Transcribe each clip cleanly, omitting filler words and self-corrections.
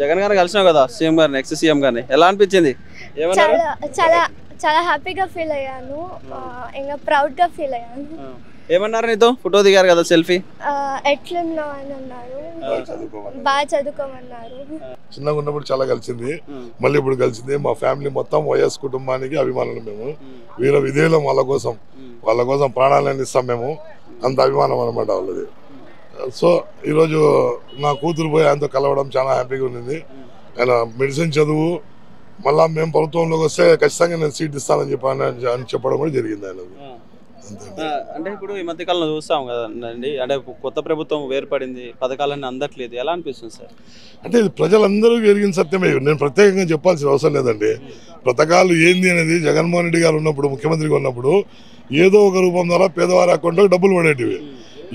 జగన్ గారిని కలిసినావు కదా, సీఎం గారిని, ఎక్స్ సీఎం గారిని, ఎలా అనిపించింది? ఏమన్నారు? చాలా చాలా హ్యాపీగా ఫీల్ అయ్యాను, ఇంకా ప్రౌడ్గా ఫీల్ అయ్యాను. ఏమన్నారు నీతో? ఫోటో దిగారు కదా, సెల్ఫీ. ఎట్లున్నావు అని అన్నారు, బాగా చదువుకోమన్నారు. చిన్నగా ఉన్నప్పుడు చాలా కలిసింది, మళ్ళీ ఇప్పుడు కలిసింది. మా ఫ్యామిలీ మొత్తం వైఎస్ కుటుంబానికి అభిమానులు మేము. వీర విధేయులం వాళ్ళ కోసం ప్రాణాలను ఇస్తాం మేము. అంత అభిమానం అనమాట వాళ్ళది. సో ఈరోజు నా కూతురు పోయి ఆయనతో కలవడం చాలా హ్యాపీగా ఉంది. ఆయన మెడిసిన్ చదువు మళ్ళీ మేము ప్రభుత్వంలోకి వస్తే ఖచ్చితంగా నేను సీట్ ఇస్తానని చెప్పడం కూడా జరిగింది ఆయనది. అంటే ఇప్పుడు ఈ మధ్య కాలంలో చూస్తాం కదండి, అంటే కొత్త ప్రభుత్వం ఏర్పడింది, పథకాలన్నీ అందట్లేదు, ఎలా అనిపిస్తుంది సార్? అంటే ఇది ప్రజలందరూ ఎరిగిన సత్యమే, నేను ప్రత్యేకంగా చెప్పాల్సిన అవసరం లేదండి. పథకాలు ఏంది అనేది జగన్మోహన్ రెడ్డి గారు ఉన్నప్పుడు, ముఖ్యమంత్రిగా ఉన్నప్పుడు ఏదో ఒక రూపం ద్వారా పేదవారి అకౌంట్లోకి డబ్బులు పడేటివి.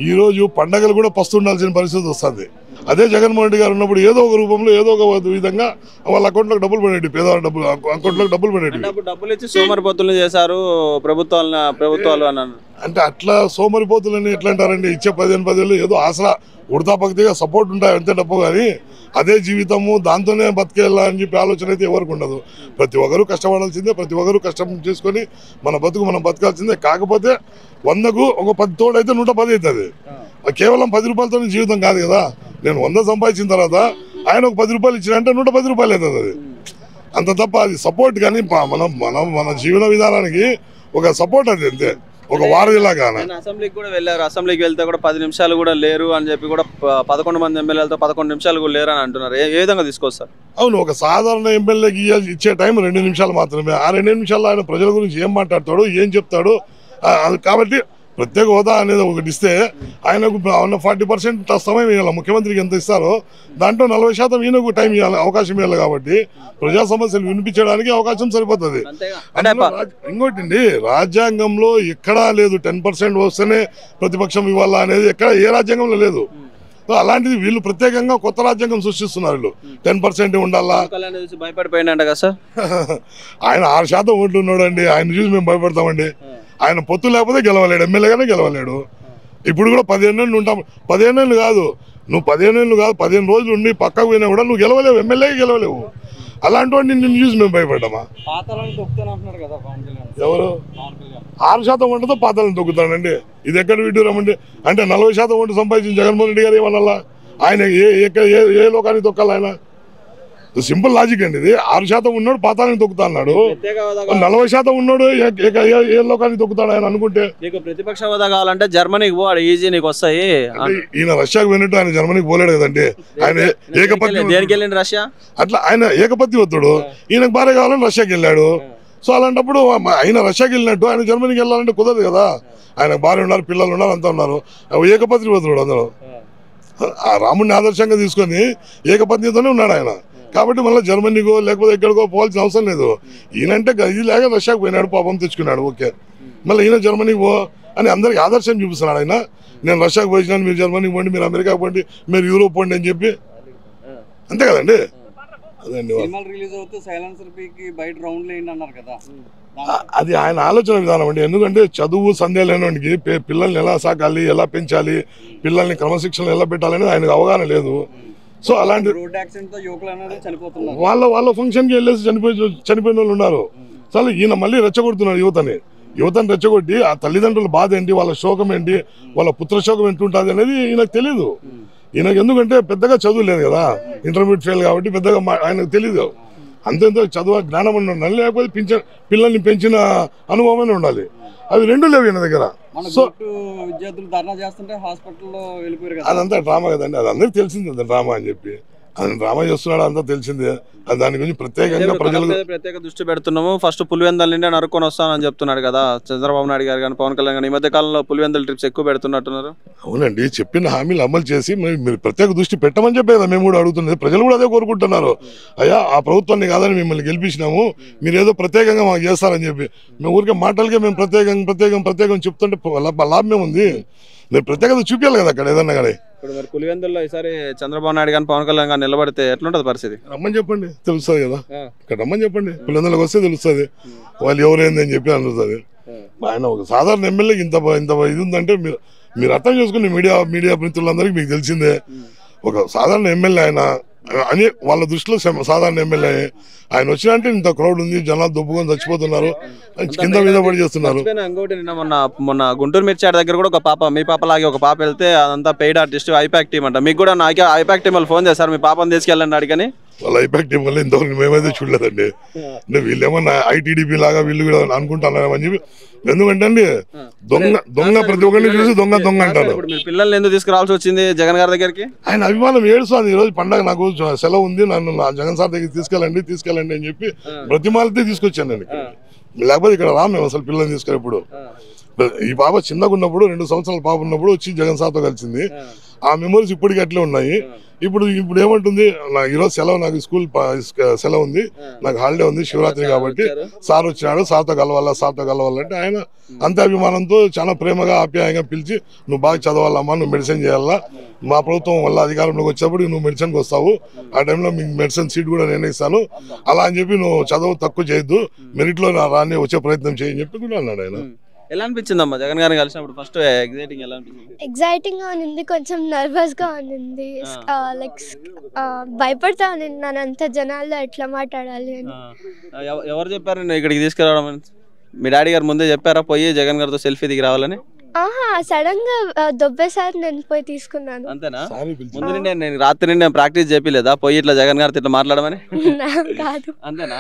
ఈ రోజు పండగలు కూడా పస్తుండాల్సిన పరిస్థితి వస్తుంది. అదే జగన్మోహన్ రెడ్డి గారు ఉన్నప్పుడు ఏదో ఒక రూపంలో ఏదో ఒక విధంగా వాళ్ళ అకౌంట్లోకి డబ్బులు పడేటి, పేదవారి అకౌంట్లోకి డబ్బులు పడేటి. డబ్బులు ఇచ్చి సోమరిపోతులు చేశారు ప్రభుత్వాలు అన్నారు. అంటే అట్లా సోమరిపోతులని ఎట్లా అంటారండి? ఇచ్చే 15 ఏదో ఆసరా ఉడతా పక్తిగా సపోర్ట్ ఉంటాయి అంతే డబ్బు, కానీ అదే జీవితము దాంతోనే బతికేలా అని చెప్పి ఆలోచన అయితే ఎవరికి ఉండదు. ప్రతి ఒక్కరూ కష్టపడాల్సిందే, ప్రతి ఒక్కరూ కష్టం చేసుకొని మన బతుకు మనం బతకాల్సిందే. కాకపోతే 100కు ఒక 10 తోడైతే 110 అవుతుంది. కేవలం 10 రూపాయలతో జీవితం కాదు కదా. నేను 100 సంపాదించిన తర్వాత ఆయన ఒక 10 రూపాయలు ఇచ్చినంటే 110 రూపాయలు అవుతుంది. అది అంత తప్ప అది సపోర్ట్. కానీ మన జీవన విధానానికి ఒక సపోర్ట్ అది అంతే, ఒక వారధిలాగా. అసెంబ్లీకి కూడా వెళ్ళారు, అసెంబ్లీకి వెళ్తే కూడా 10 నిమిషాలు కూడా లేరు అని చెప్పి కూడా 11 మంది ఎమ్మెల్యేలతో 11 నిమిషాలు కూడా లేరు అని అంటున్నారు. ఏ విధంగా తీసుకొస్తారు? అవును, ఒక సాధారణ ఎమ్మెల్యేకి ఇచ్చే టైం 2 నిమిషాలు మాత్రమే. ఆ 2 నిమిషాల్లో ఆయన ప్రజల గురించి ఏం మాట్లాడతాడు, ఏం చెప్తాడు. కాబట్టి ప్రత్యేక హోదా అనేది ఒకటి ఇస్తే ఆయనకు 40% సమయం ఇవ్వాలి. ముఖ్యమంత్రికి ఎంత ఇస్తారో దాంట్లో 40% ఈయనకు టైం ఇవ్వాలి, అవకాశం ఇవ్వాలి. కాబట్టి ప్రజా సమస్యలు వినిపించడానికి అవకాశం సరిపోతుంది. ఇంకోటి అండి, రాజ్యాంగంలో ఎక్కడా లేదు 10% వస్తేనే ప్రతిపక్షం ఇవ్వాలా అనేది, ఎక్కడ ఏ రాజ్యాంగంలో లేదు. అలాంటిది వీళ్ళు ప్రత్యేకంగా కొత్త రాజ్యాంగం సృష్టిస్తున్నారు. వీళ్ళు 10% ఉండాలా. భయపడిపోయినట్ట కదా సార్, ఆయన 6% ఓట్లు ఉన్నాడు అండి. ఆయన చూసి మేము భయపడతామండి. ఆయన పొత్తు లేకపోతే గెలవలేడు, ఎమ్మెల్యేగానే గెలవలేడు. ఇప్పుడు కూడా 15 ఏళ్ళు ఉంటాం. 15 ఏళ్ళు కాదు, నువ్వు 15 ఏళ్ళు కాదు, 15 రోజులు ఉండి పక్కకు పోయినా కూడా నువ్వు గెలవలేవు, ఎమ్మెల్యేకి గెలవలేవు. అలాంటి వాడిని నిన్ను చూసి మేము భయపడ్డామా? ఎవరు 6% ఓటుతో పాతాలను తొక్కుతాడండి? ఇది ఎక్కడ విడ్డూరమండి? అంటే 40% ఓటు సంపాదించిన జగన్మోహన్ రెడ్డి గారు ఏమన్నా ఆయన ఏ లోకానికి తొక్కాలి? ఆయన సింపుల్ లాజిక్ అండి ఇది. 6% ఉన్నాడు పాతాలను తొక్కుతా అన్నాడు, 40% ఉన్నాడు ఏ లోకానికి తొక్కుతాడు ఆయన అనుకుంటే. నీకు ప్రతిపక్ష హోదా కావాలంటే జర్మనీకి పోవాడు, ఈజీ నీకు వస్తాయి. ఈయన రష్యాకు పోయినట్టు ఆయన జర్మనీకి పోలేడు కదండి. ఆయన ఏకపత్ని రష్యా, అట్లా ఆయన ఏకపత్ని వద్దుడు. ఈయనకు భార్య కావాలని రష్యాకి వెళ్ళాడు. సో అలాంటప్పుడు ఆయన రష్యాకి వెళ్ళినట్టు ఆయన జర్మనీకి వెళ్ళాలంటే కుదరదు కదా. ఆయన భార్య ఉన్నారు, పిల్లలు ఉన్నారు, అంతా ఉన్నారు. ఏకపత్ని వద్దుడు అందరూ. ఆ రాముడిని ఆదర్శంగా తీసుకొని ఏకపత్నితోనే ఉన్నాడు ఆయన. కాబట్టి మళ్ళీ జర్మనీకో లేకపోతే ఎక్కడికో పోవాల్సిన అవసరం లేదు. ఈయనంటే ఇది లేక రష్యాకు పోయినాడు, పాపం తెచ్చుకున్నాడు, ఓకే. మళ్ళీ ఈయన జర్మనీకి పో అని అందరికి ఆదర్శం చూపిస్తున్నాడు ఆయన. నేను రష్యాకు పోయినాను, మీరు జర్మనీకి పోండి, మీరు అమెరికాకు పోండి, మీరు యూరోప్ పోండి అని చెప్పి. అంతే కదండి. అది ఆయన ఆలోచన విధానం అండి. ఎందుకంటే చదువు సందేహం లేనివాడికి పిల్లల్ని ఎలా సాకాలి, ఎలా పెంచాలి, పిల్లల్ని క్రమశిక్షణ ఎలా పెట్టాలనేది ఆయనకు అవగాహన లేదు. సో అలాంటి వాళ్ళ ఫంక్షన్కి వెళ్ళేసి చనిపోయిన వాళ్ళు ఉన్నారు. చాలా ఈయన మళ్ళీ రెచ్చగొడుతున్నారు యువతని రెచ్చగొట్టి ఆ తల్లిదండ్రుల బాధ ఏంటి, వాళ్ళ శోకం ఏంటి, వాళ్ళ పుత్ర శోకం ఎంత ఉంటుంది అనేది ఈయనకు తెలీదు. ఈయనకు ఎందుకంటే పెద్దగా చదువు లేదు కదా, ఇంటర్మీడియట్ ఫెయిల్ కాబట్టి పెద్దగా ఆయనకు తెలీదు. అంతేంతో చదువు జ్ఞానం ఉండాలి, లేకపోతే పిల్లల్ని పెంచిన అనుభవమే ఉండాలి. అవి రెండు లేవు ఈయన దగ్గర. సో విద్యార్థులు ధర్నా చేస్తుంటే హాస్పిటల్లో వెళ్ళిపోయారు. అదంతా డ్రామా కదండి, అది అందరికి తెలిసింది డ్రామా అని చెప్పి. ఆయన డ్రామా చేస్తున్నాడు అంతా తెలిసిందే. దాని గురించి ప్రత్యేకంగా ప్రత్యేక దృష్టి పెడుతున్నాము. ఫస్ట్ పులివెందుల నుండి నరుక్కొని వస్తానని చెప్తున్నాడు కదా చంద్రబాబు నాయుడు గారు కానీ పవన్ కళ్యాణ్ గారు. ఈ మధ్య కాలంలో పులివెందుల ట్రిప్స్ ఎక్కువ పెడుతున్నట్టున్నారు. అవునండి, చెప్పిన హామీలు అమలు చేసి మీరు ప్రత్యేక దృష్టి పెట్టమని చెప్పేదా మేము కూడా అడుగుతున్నది. ప్రజలు కూడా అదే కోరుకుంటున్నారు. అయ్యా ఆ ప్రభుత్వాన్ని కాదని మిమ్మల్ని గెలిపించినాము, మీరు ఏదో ప్రత్యేకంగా మాకు చేస్తారని చెప్పి. మేము ఊరికే మాటలకే మేము ప్రత్యేకం చెప్తుంటే లాభమే ఉంది. మీరు ప్రత్యేకత చూపించాలి కదా అక్కడ ఏదన్నా కానీ. ఇప్పుడు పులివెందుల్లో ఈసారి చంద్రబాబు నాయుడు కానీ పవన్ కళ్యాణ్ గారు నిలబడితే ఎట్లుంటది పరిస్థితి? రమ్మని చెప్పండి, తెలుస్తుంది కదా. ఇక్కడ రమ్మని చెప్పండి, పులివెందులకు వస్తే తెలుస్తుంది వాళ్ళు ఎవరైంది అని చెప్పి అందుతుంది. ఆయన ఒక సాధారణ ఎమ్మెల్యేకి ఇంత ఇది ఉందంటే మీరు అర్థం చేసుకుని మీడియా మిత్రులందరికీ మీకు తెలిసిందే. ఒక సాధారణ ఎమ్మెల్యే ఆయన అని వాళ్ళ దృష్టిలో సాధారణ ఎమ్మెల్యే. ఆయన వచ్చినంటే ఇంత క్రౌడ్ ఉంది, జనాలు దొబ్బుకొని చచ్చిపోతున్నారు, కింద మీద పడి చేస్తున్నారు. ఇంకోటి నిన్న మొన్న గుంటూరు మిర్చాడ్ దగ్గర కూడా ఒక పాప, మీ పాప లాగే ఒక పాప వెళ్తే అదంతా పెయిడ్ ఆర్టిస్ట్ ఐపాక్ టీమ్ అంట. మీకు కూడా నాకే ఐపాక్ టీం వాళ్ళు ఫోన్ చేస్తారు మీ పాపని తీసుకెళ్ళండి అడిగని. వాళ్ళ ఐపాక్ టీం వల్ల ఇంతవరకు మేమైతే చూడలేదండి. అంటే వీళ్ళు ఏమన్నా ఐటీడీపీ లాగా వీళ్ళు కూడా అనుకుంటున్నారని చెప్పి. ఎందుకంటే అండి దొంగ ప్రతి ఒక్కరిని చూసి దొంగ అంటారు. పిల్లల్ని ఎందుకు తీసుకురావాల్సి వచ్చింది జగన్ గారి దగ్గరికి? ఆయన అభిమానం ఏడుస్తుంది. ఈ రోజు పండగ నాకు సెలవు ఉంది, నన్ను జగన్ సార్ దగ్గరికి తీసుకెళ్ళండి అని చెప్పి బ్రతిమాలతే తీసుకొచ్చాను నేను. లేకపోతే ఇక్కడ మేము అసలు పిల్లల్ని తీసుకెళ్ళి. ఇప్పుడు ఈ పాప చిన్నగా ఉన్నప్పుడు 2 సంవత్సరాల పాప ఉన్నప్పుడు వచ్చి జగన్ సార్తో కలిసింది. ఆ మెమరీస్ ఇప్పటికీ అట్లే ఉన్నాయి. ఇప్పుడు ఏమంటుంది, ఈరోజు సెలవు, నాకు స్కూల్ సెలవు ఉంది, నాకు హాలిడే ఉంది, శివరాత్రి కాబట్టి సార్ వచ్చాడు, సార్తో కలవాలంటే ఆయన అంతే అభిమానంతో చాలా ప్రేమగా ఆప్యాయంగా పిలిచి, నువ్వు బాగా చదవాలమ్మా, నువ్వు మెడిసిన్ చేయాలా, మా ప్రభుత్వం వల్ల అధికారంలోకి వచ్చేప్పుడు నువ్వు మెడిసిన్కి వస్తావు, ఆ టైంలో మీకు మెడిసిన్ సీట్ కూడా నేనే ఇస్తాను, అలా అని చెప్పి నువ్వు చదువు తక్కువ చేయొద్దు, మెరిట్లో రాని వచ్చే ప్రయత్నం చేయని చెప్పి కూడా అన్నాడు ఆయన. ఎలా అనిపించిందమ్మా జగన్ గారిని కలిసినప్పుడు? ఫస్ట్ ఎగ్జైటింగ్ ఎలా అనిపించింది? ఎగ్జైటింగ్ గా ఉంది, కొంచెం నర్వస్ గా ఉంది, లైక్ భయపడతా ఉన్నాను అంత జనాల్లో ఎట్లా మాట్లాడాలి అని. ఎవరు చెప్పారు నేను ఇక్కడికి తీసుకురావడం అని? మీ డాడీ గారు ముందే చెప్పారా పోయి జగన్ గారితో సెల్ఫీ దిగి రావాలని? సడన్ గా దొబ్బేసారి నేను పోయి తీసుకున్నాను. అంతేనా? ముందు నుండి నేను రాత్రి నుండి ప్రాక్టీస్ చేయలేదా పోయి ఇట్లా జగన్ గారితో ఇట్లా మాట్లాడమని? కాదు. అంతేనా?